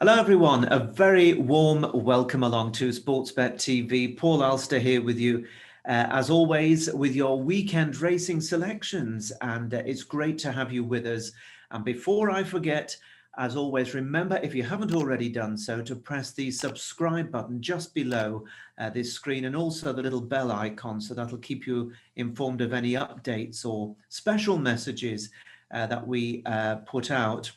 Hello everyone, a very warm welcome along to Sportsbet TV. Paul Alster here with you, as always, with your weekend racing selections, and it's great to have you with us. And before I forget, as always, remember, if you haven't already done so, to press the subscribe button just below this screen, and also the little bell icon, so that'll keep you informed of any updates or special messages that we put out.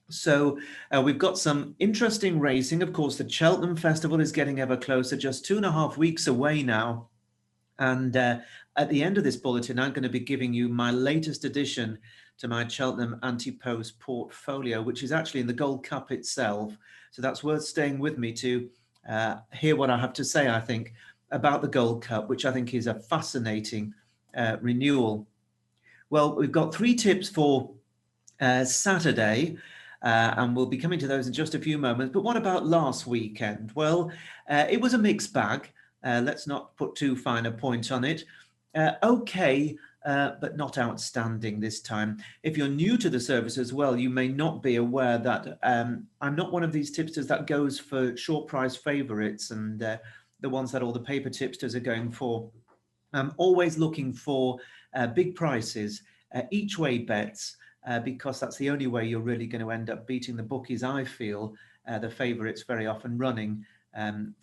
So we've got some interesting racing. Of course, the Cheltenham Festival is getting ever closer, just 2.5 weeks away now. And at the end of this bulletin, I'm going to be giving you my latest addition to my Cheltenham anti-post portfolio, which is actually in the Gold Cup itself. So that's worth staying with me to hear what I have to say, I think, about the Gold Cup, which I think is a fascinating renewal. Well, we've got 3 tips for Saturday. And we'll be coming to those in just a few moments. But what about last weekend? Well, it was a mixed bag. Let's not put too fine a point on it. Okay, but not outstanding this time. If you're new to the service as well, you may not be aware that I'm not one of these tipsters that goes for short price favourites and the ones that all the paper tipsters are going for. I'm always looking for big prices, each way bets, because that's the only way you're really going to end up beating the bookies, I feel. The favourites very often running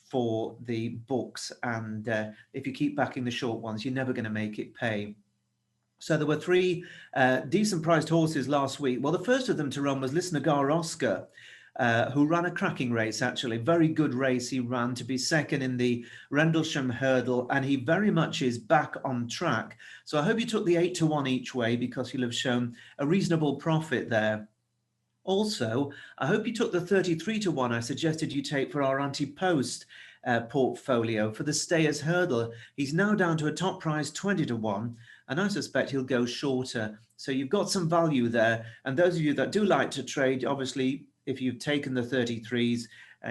for the books. And if you keep backing the short ones, you're never going to make it pay. So there were 3 decent priced horses last week. Well, the first of them to run was Lisnagar Oscar, who ran a cracking race, actually. Very good race he ran to be second in the Rendlesham Hurdle, and he very much is back on track. So I hope you took the 8-1 each way, because you'll have shown a reasonable profit there. Also, I hope you took the 33-1 I suggested you take for our anti-post portfolio for the Stayers Hurdle. He's now down to a top price 20-1, and I suspect he'll go shorter. So you've got some value there. And those of you that do like to trade, obviously, if you've taken the 33s,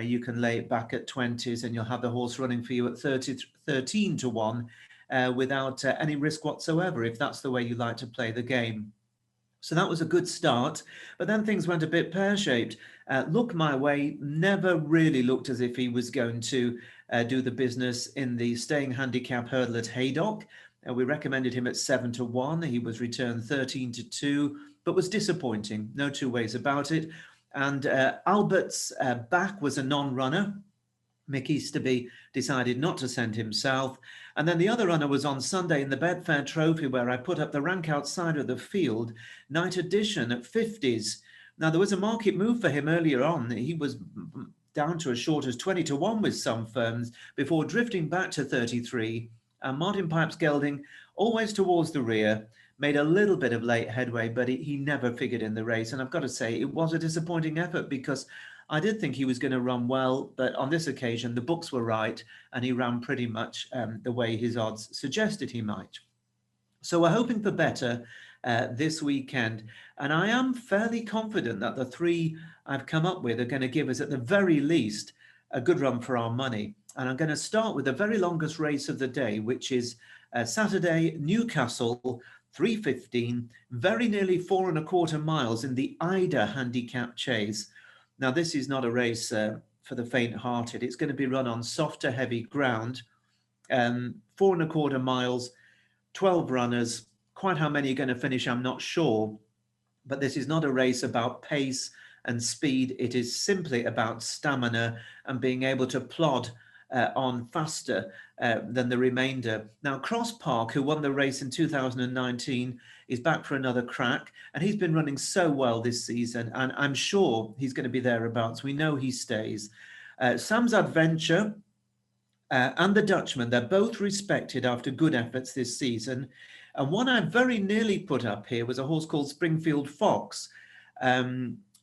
you can lay it back at 20s, and you'll have the horse running for you at 13-1 without any risk whatsoever, if that's the way you like to play the game. So that was a good start, but then things went a bit pear-shaped. Look My Way never really looked as if he was going to do the business in the staying handicap hurdle at Haydock. We recommended him at 7-1. He was returned 13-2, but was disappointing. No two ways about it. And Albert's back was a non-runner. Mick Easterby decided not to send himself. And then the other runner was on Sunday in the Betfair Trophy, where I put up the rank outside of the field, Night Edition at 50s. Now, there was a market move for him earlier on. He was down to as short as 20-1 with some firms before drifting back to 33. And Martin Pipes Gelding, always towards the rear, made a little bit of late headway, but he never figured in the race. And I've got to say, it was a disappointing effort, because I did think he was going to run well, but on this occasion, the books were right, and he ran pretty much the way his odds suggested he might. So we're hoping for better this weekend. And I am fairly confident that the 3 I've come up with are going to give us, at the very least, a good run for our money. And I'm going to start with the very longest race of the day, which is Saturday, Newcastle, 3:15, very nearly 4.25 miles in the Eider handicap chase. Now, this is not a race for the faint-hearted. It's going to be run on softer, heavy ground. 4.25 miles, 12 runners. Quite how many are going to finish, I'm not sure. But this is not a race about pace and speed. It is simply about stamina and being able to plod on faster than the remainder. Now, Cross Park, who won the race in 2019, is back for another crack, and he's been running so well this season, and I'm sure he's going to be thereabouts. We know he stays. Sam's Adventure and the Dutchman, they're both respected after good efforts this season. And one I very nearly put up here was a horse called Springfield Fox.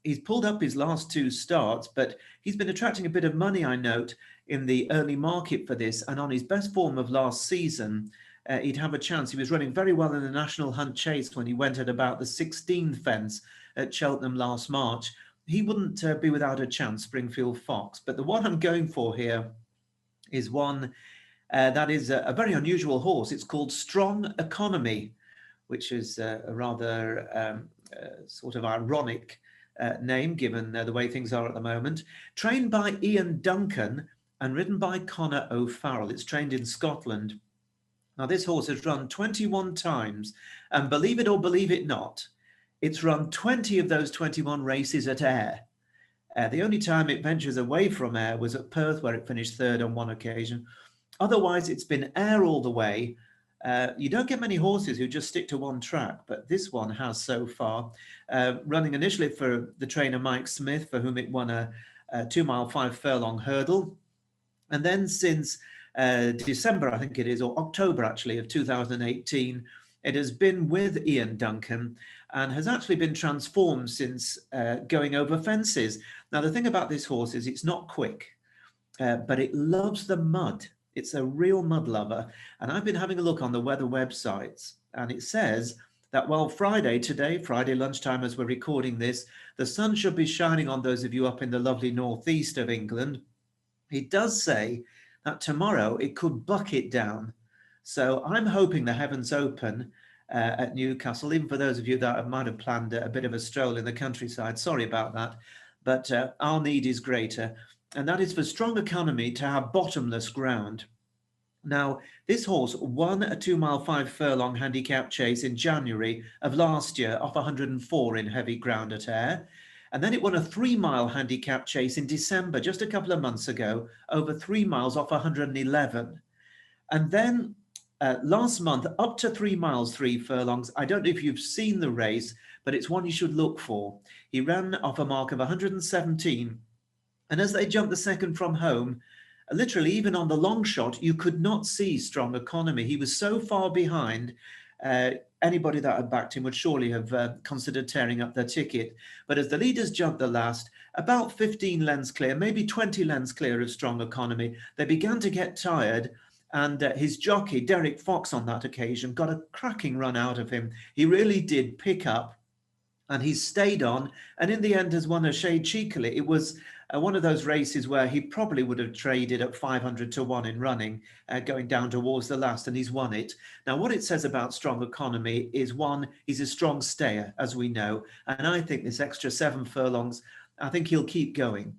He's pulled up his last 2 starts, but he's been attracting a bit of money, I note, in the early market for this. And on his best form of last season, he'd have a chance. He was running very well in the National Hunt Chase when he went at about the 16th fence at Cheltenham last March. He wouldn't be without a chance, Springfield Fox. But the one I'm going for here is one that is a very unusual horse. It's called Strong Economy, which is a rather sort of ironic name, given the way things are at the moment. Trained by Ian Duncan and ridden by Conor O'Farrell. It's trained in Scotland. Now, this horse has run 21 times, and believe it or believe it not, it's run 20 of those 21 races at Ayr. The only time it ventures away from Ayr was at Perth, where it finished third on one occasion. Otherwise, it's been Ayr all the way. You don't get many horses who just stick to one track, but this one has so far. Running initially for the trainer Mike Smith, for whom it won a 2 mile 5 furlong hurdle. And then since December, I think it is, or October actually, of 2018, it has been with Ian Duncan and has actually been transformed since going over fences. Now, the thing about this horse is it's not quick, but it loves the mud. It's a real mud lover. And I've been having a look on the weather websites, and it says that, well, Friday lunchtime as we're recording this, the sun should be shining on those of you up in the lovely northeast of England. It does say that tomorrow it could bucket down. So I'm hoping the heavens open at Newcastle, even for those of you that might have planned a bit of a stroll in the countryside. Sorry about that, but our need is greater, and that is for strong economy to have bottomless ground. Now, this horse won a 2 mile 5 furlong handicap chase in January of last year off 104 in heavy ground at Ayr. And then it won a 3 mile handicap chase in December, just a couple of months ago, over 3 miles off 111. And then last month, up to 3 miles, 3 furlongs. I don't know if you've seen the race, but it's one you should look for. He ran off a mark of 117. And as they jumped the second from home, literally even on the long shot, you could not see strong economy. He was so far behind. Anybody that had backed him would surely have considered tearing up their ticket. But as the leaders jumped the last, about 15 lengths clear, maybe 20 lengths clear of strong economy, they began to get tired. And his jockey, Derek Fox, on that occasion, got a cracking run out of him. He really did pick up, and he stayed on, and in the end has won a shade cheekily. It was one of those races where he probably would have traded at 500 to 1 in running, going down towards the last, and he's won it. Now, what it says about strong economy is, one, he's a strong stayer, as we know, and I think this extra 7 furlongs, I think he'll keep going.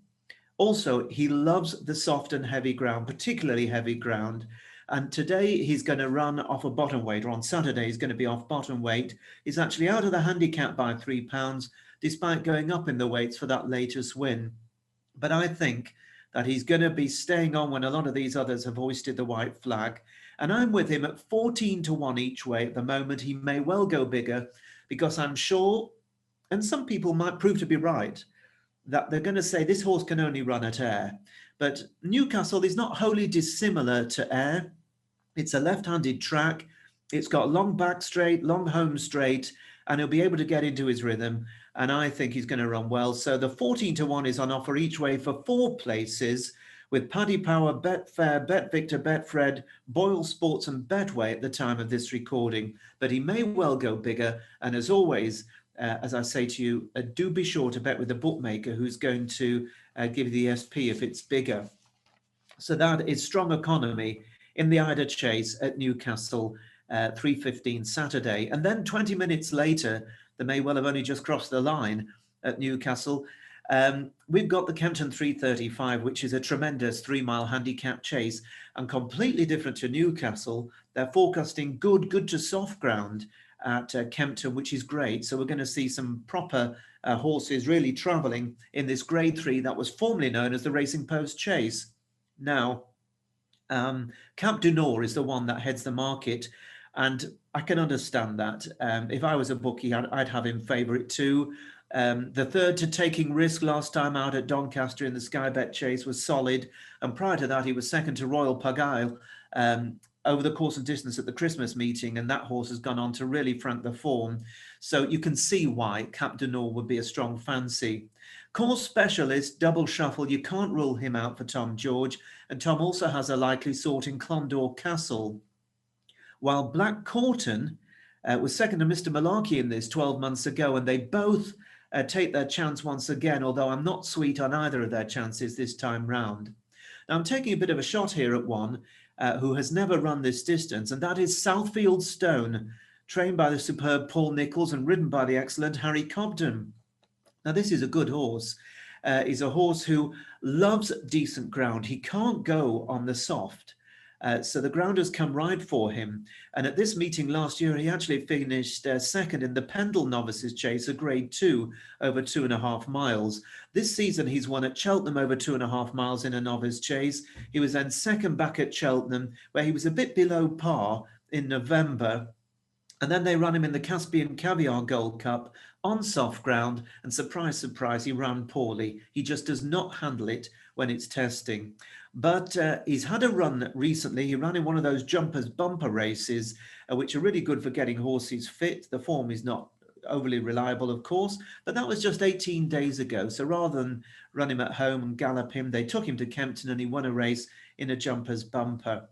Also, he loves the soft and heavy ground, particularly heavy ground. And today he's going to run off a bottom weight, or on Saturday he's going to be off bottom weight. He's actually out of the handicap by £3, despite going up in the weights for that latest win. But I think that he's going to be staying on when a lot of these others have hoisted the white flag. And I'm with him at 14 to 1 each way at the moment. He may well go bigger, because I'm sure, and some people might prove to be right, that they're going to say this horse can only run at Ayr. But Newcastle is not wholly dissimilar to Ayr. It's a left-handed track. It's got long back straight, long home straight, and he'll be able to get into his rhythm. And I think he's going to run well. So the 14 to 1 is on offer each way for 4 places, with Paddy Power, Betfair, BetVictor, Betfred, Boyle Sports and Betway at the time of this recording. But he may well go bigger. And as always, as I say to you, do be sure to bet with the bookmaker who's going to give you the SP if it's bigger. So that is strong economy in the Eider Chase at Newcastle, 3:15 Saturday. And then 20 minutes later, they may well have only just crossed the line at Newcastle. We've got the Kempton 3:35, which is a tremendous 3 mile handicap chase, and completely different to Newcastle. They're forecasting good to soft ground at Kempton, which is great. So we're going to see some proper horses really travelling in this grade 3 that was formerly known as the Racing Post Chase. Now, Cap du Nord is the one that heads the market, and I can understand that. If I was a bookie, I'd have him favourite too. The third to Taking Risk last time out at Doncaster in the Sky Bet Chase was solid, and prior to that he was second to Royal Pagaille over the course of distance at the Christmas meeting, and that horse has gone on to really frank the form. So you can see why Cap du Nord would be a strong fancy. Course Specialist, Double Shuffle, you can't rule him out for Tom George, and Tom also has a likely sort in Clondor Castle. While Black Corton was second to Mr. Malarkey in this 12 months ago, and they both take their chance once again, although I'm not sweet on either of their chances this time round. Now, I'm taking a bit of a shot here at one who has never run this distance, and that is Southfield Stone, trained by the superb Paul Nicholls and ridden by the excellent Harry Cobden. Now, this is a good horse. He's a horse who loves decent ground. He can't go on the soft. So the ground has come right for him. And at this meeting last year, he actually finished second in the Pendle Novices Chase, a grade 2 over 2.5 miles. This season, he's won at Cheltenham over 2.5 miles in a novice chase. He was then second back at Cheltenham, where he was a bit below par in November. And then they ran him in the Caspian Caviar Gold Cup on soft ground. And surprise, surprise, he ran poorly. He just does not handle it when it's testing. But he's had a run recently. He ran in one of those jumpers bumper races, which are really good for getting horses fit. The form is not overly reliable, of course, but that was just 18 days ago. So rather than run him at home and gallop him, they took him to Kempton and he won a race in a jumpers bumper.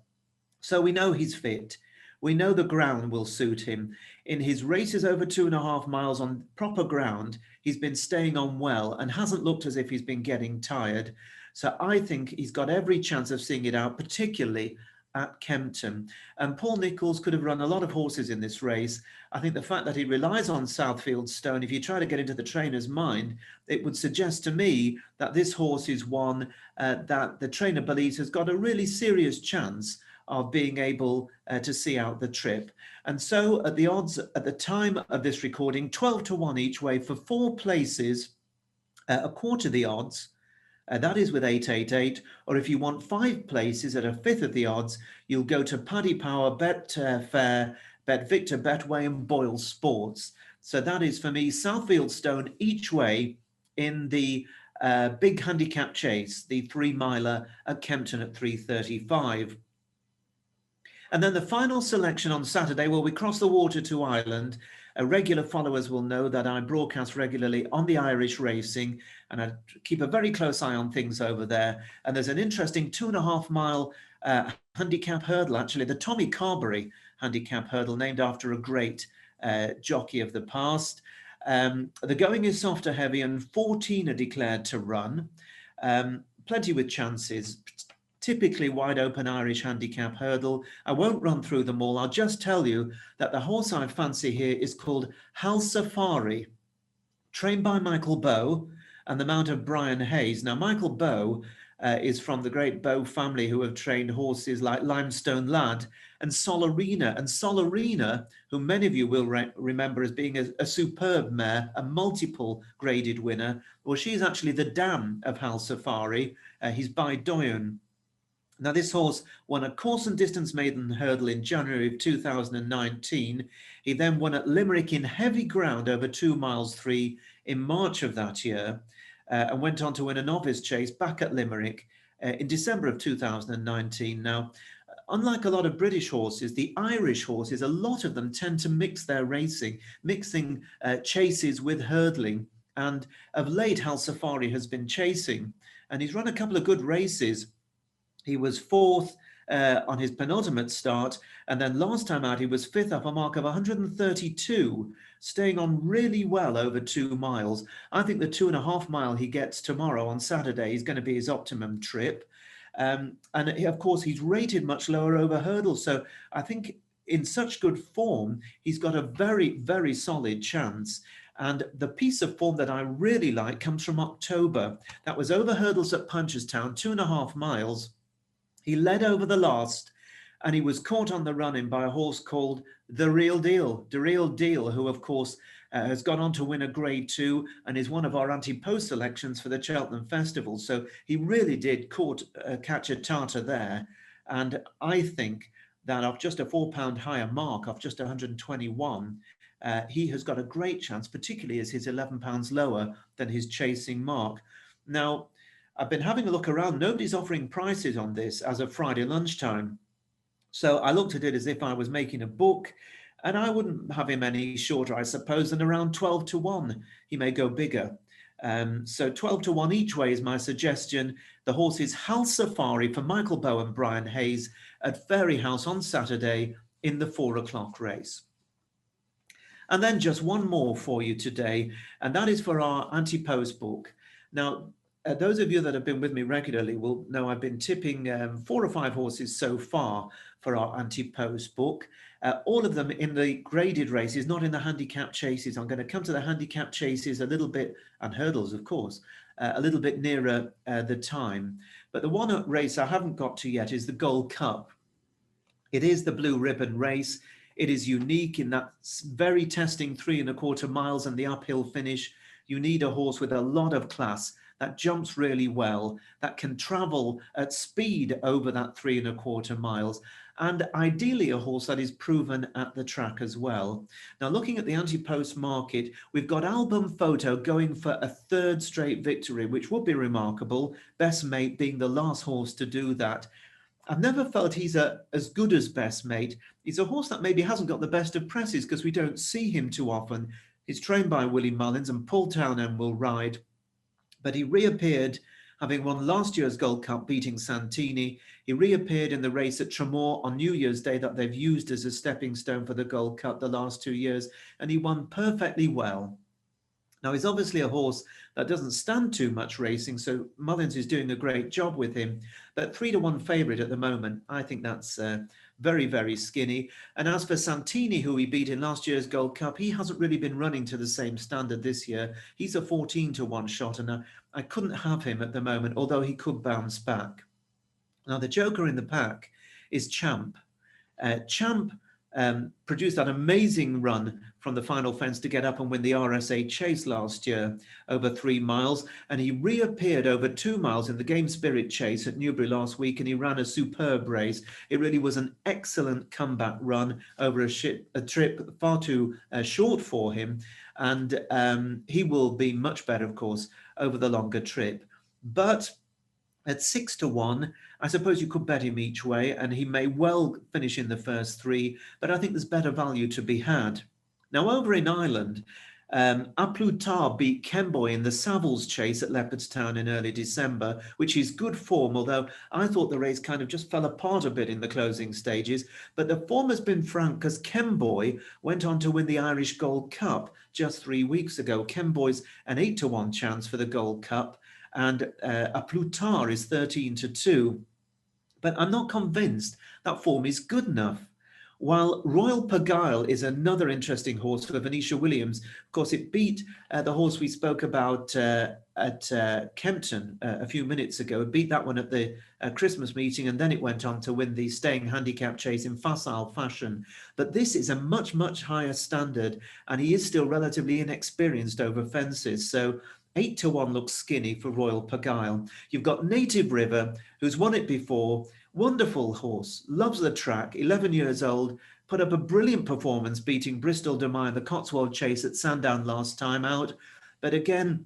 So we know he's fit. We know the ground will suit him. In his races over 2.5 miles on proper ground, he's been staying on well and hasn't looked as if he's been getting tired. So I think he's got every chance of seeing it out, particularly at Kempton. And Paul Nicholls could have run a lot of horses in this race. I think the fact that he relies on Southfield Stone, if you try to get into the trainer's mind, it would suggest to me that this horse is one that the trainer believes has got a really serious chance of being able to see out the trip. And so at the odds at the time of this recording, 12 to 1 each way for 4 places, a quarter the odds, that is with 888, or if you want 5 places at a fifth of the odds, you'll go to Paddy Power, Betfair, Bet Victor, Betway and Boyle Sports. So that is for me, Southfield Stone each way in the big handicap chase, the 3-miler at Kempton at 3:35. And then the final selection on Saturday, well, we cross the water to Ireland. Regular followers will know that I broadcast regularly on the Irish racing and I keep a very close eye on things over there. And there's an interesting 2.5 mile handicap hurdle, actually, the Tommy Carberry handicap hurdle, named after a great jockey of the past. The going is soft to heavy and 14 are declared to run. Plenty with chances. Typically wide open Irish handicap hurdle. I won't run through them all. I'll just tell you that the horse I fancy here is called Hal Safari, trained by Michael Bowe and the mount of Brian Hayes. Now, Michael Bowe is from the great Bowe family who have trained horses like Limestone Lad and Solarina. And Solarina, who many of you will remember as being a superb mare, a multiple graded winner, well, she's actually the dam of Hal Safari. He's by Doyen. Now, this horse won a course and distance maiden hurdle in January of 2019. He then won at Limerick in heavy ground over 2 miles 3 in March of that year and went on to win a novice chase back at Limerick in December of 2019. Now, unlike a lot of British horses, the Irish horses, a lot of them tend to mix their racing, mixing chases with hurdling. And of late, Hal Safari has been chasing and he's run a couple of good races. He was 4th on his penultimate start, and then last time out he was 5th off a mark of 132, staying on really well over 2 miles. I think the 2.5 mile he gets tomorrow on Saturday is going to be his optimum trip. And of course, he's rated much lower over hurdles. So I think in such good form, he's got a very, very solid chance. And the piece of form that I really like comes from October. That was over hurdles at Punchestown, 2.5 miles. He led over the last and he was caught on the run-in by a horse called The Real Deal, who, of course, has gone on to win a grade 2 and is one of our anti-post selections for the Cheltenham Festival. So he really did catch a tartar there. And I think that off just a £4 higher mark, off just 121, he has got a great chance, particularly as he's £11 lower than his chasing mark. Now, I've been having a look around. Nobody's offering prices on this as of Friday lunchtime. So I looked at it as if I was making a book, and I wouldn't have him any shorter, I suppose, than around 12 to 1. He may go bigger. So 12 to 1 each way is my suggestion. The horse is Hal Safari for Michael Bowe and Brian Hayes at Fairyhouse on Saturday in the 4 o'clock race. And then just one more for you today, and that is for our anti-post book. Now, those of you that have been with me regularly will know I've been tipping 4 or 5 horses so far for our anti-post book. All of them in the graded races, not in the handicap chases. I'm going to come to the handicap chases a little bit, and hurdles, of course, a little bit nearer the time. But the one race I haven't got to yet is the Gold Cup. It is the blue ribbon race. It is unique in that very testing 3¼ miles and the uphill finish. You need a horse with a lot of class that jumps really well, that can travel at speed over that 3¼ miles, and ideally a horse that is proven at the track as well. Now, looking at the anti-post market, we've got Album Photo going for a 3rd straight victory, which would be remarkable, Best Mate being the last horse to do that. I've never felt he's as good as Best Mate. He's a horse that maybe hasn't got the best of presses because we don't see him too often. He's trained by Willie Mullins and Paul Townend will ride. But he reappeared, having won last year's Gold Cup, beating Santini. He reappeared in the race at Tremor on New Year's Day that they've used as a stepping stone for the Gold Cup the last 2 years, and he won perfectly well. Now, he's obviously a horse that doesn't stand too much racing, so Mullins is doing a great job with him. But 3-1 favourite at the moment, I think that's very, very skinny. And as for Santini, who he beat in last year's Gold Cup, he hasn't really been running to the same standard this year. He's a 14-1 shot, and I couldn't have him at the moment, although he could bounce back. Now, the joker in the pack is Champ. Champ produced that amazing run from the final fence to get up and win the RSA Chase last year over 3 miles, and he reappeared over 2 miles in the Game Spirit Chase at Newbury last week, and he ran a superb race. It really was an excellent comeback run over a trip far too short for him, and he will be much better, of course, over the longer trip. But at 6-1, I suppose you could bet him each way, and he may well finish in the first 3, but I think there's better value to be had. Now, over in Ireland, A Plus Tard beat Kemboy in the Savills Chase at Leopardstown in early December, which is good form, although I thought the race kind of just fell apart a bit in the closing stages. But the form has been frank because Kemboy went on to win the Irish Gold Cup just 3 weeks ago. Kemboy's an 8-1 chance for the Gold Cup, and A Plus Tard is 13-2. But I'm not convinced that form is good enough. While Royal Pagile is another interesting horse for Venetia Williams. Of course, it beat the horse we spoke about at Kempton a few minutes ago. It beat that one at the Christmas meeting, and then it went on to win the staying handicap chase in facile fashion. But this is a much, much higher standard, and he is still relatively inexperienced over fences. So 8-1 looks skinny for Royal Pagile. You've got Native River, who's won it before. Wonderful horse, loves the track, 11 years old, put up a brilliant performance beating Bristol de Mai in the Cotswold Chase at Sandown last time out. But again,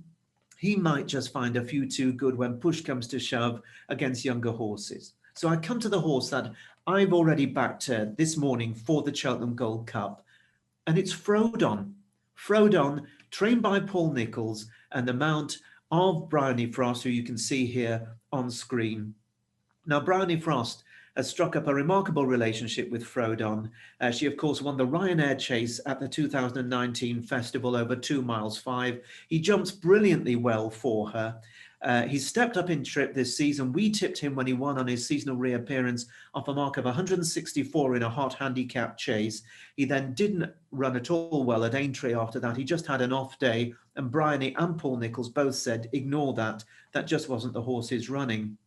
he might just find a few too good when push comes to shove against younger horses. So I come to the horse that I've already backed this morning for the Cheltenham Gold Cup, and it's Frodon. Frodon, trained by Paul Nicholls, and the mount of Bryony Frost, who you can see here on screen. Now, Bryony Frost has struck up a remarkable relationship with Frodon. She, of course, won the Ryanair Chase at the 2019 festival over 2 miles 5. He jumps brilliantly well for her. He's stepped up in trip this season. We tipped him when he won on his seasonal reappearance off a mark of 164 in a hot handicap chase. He then didn't run at all well at Aintree after that. He just had an off day, and Bryony and Paul Nicholls both said, ignore that. That just wasn't the horse's running.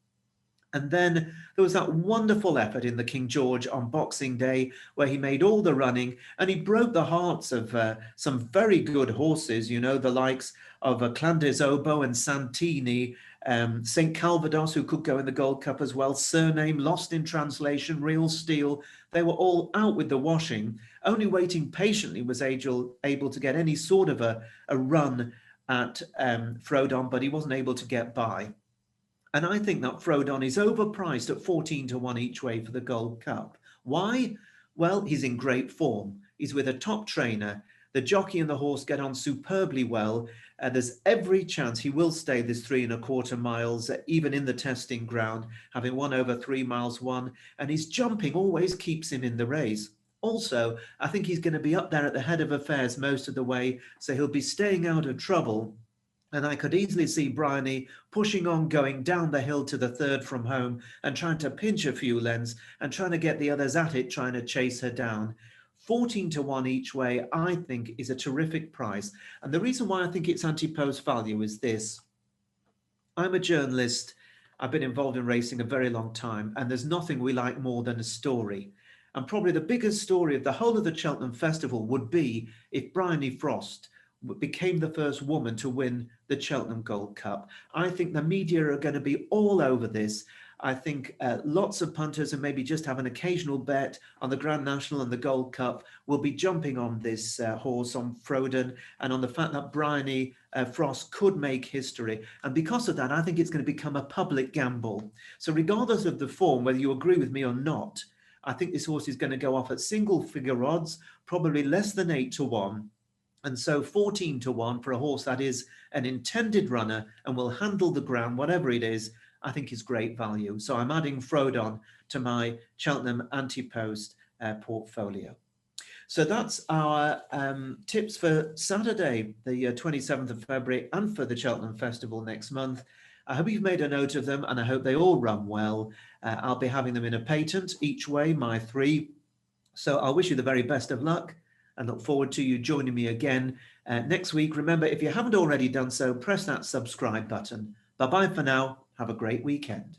And then there was that wonderful effort in the King George on Boxing Day where he made all the running and he broke the hearts of some very good horses, you know, the likes of Clandes Obo and Santini, St. Calvados, who could go in the Gold Cup as well, Surname, Lost in Translation, Real Steel. They were all out with the washing. Only Waiting Patiently was able to get any sort of a run at Frodon, but he wasn't able to get by. And I think that Frodon is overpriced at 14-1 each way for the Gold Cup. Why? Well, he's in great form. He's with a top trainer. The jockey and the horse get on superbly well. There's every chance he will stay this 3¼ miles, even in the testing ground, having won over 3 miles 1. And his jumping always keeps him in the race. Also, I think he's going to be up there at the head of affairs most of the way, so he'll be staying out of trouble. And I could easily see Bryony pushing on, going down the hill to the third from home and trying to pinch a few lengths and trying to get the others at it, trying to chase her down. 14 to 1 each way, I think, is a terrific price. And the reason why I think it's anti-post value is this. I'm a journalist. I've been involved in racing a very long time, and there's nothing we like more than a story. And probably the biggest story of the whole of the Cheltenham Festival would be if Bryony Frost became the first woman to win the Cheltenham Gold Cup. I think the media are going to be all over this. I think lots of punters and maybe just have an occasional bet on the Grand National and the Gold Cup will be jumping on this horse, on Frodon, and on the fact that Bryony Frost could make history. And because of that, I think it's going to become a public gamble. So regardless of the form, whether you agree with me or not, I think this horse is going to go off at single figure odds, probably less than 8 to 1. And so 14 to 1 for a horse that is an intended runner and will handle the ground, whatever it is, I think is great value. So I'm adding Frodon to my Cheltenham anti-post portfolio. So that's our tips for Saturday, the 27th of February, and for the Cheltenham Festival next month. I hope you've made a note of them, and I hope they all run well. I'll be having them in a patent each way, my 3. So I'll wish you the very best of luck and look forward to you joining me again next week. Remember, if you haven't already done so, press that subscribe button. Bye-bye for now. Have a great weekend.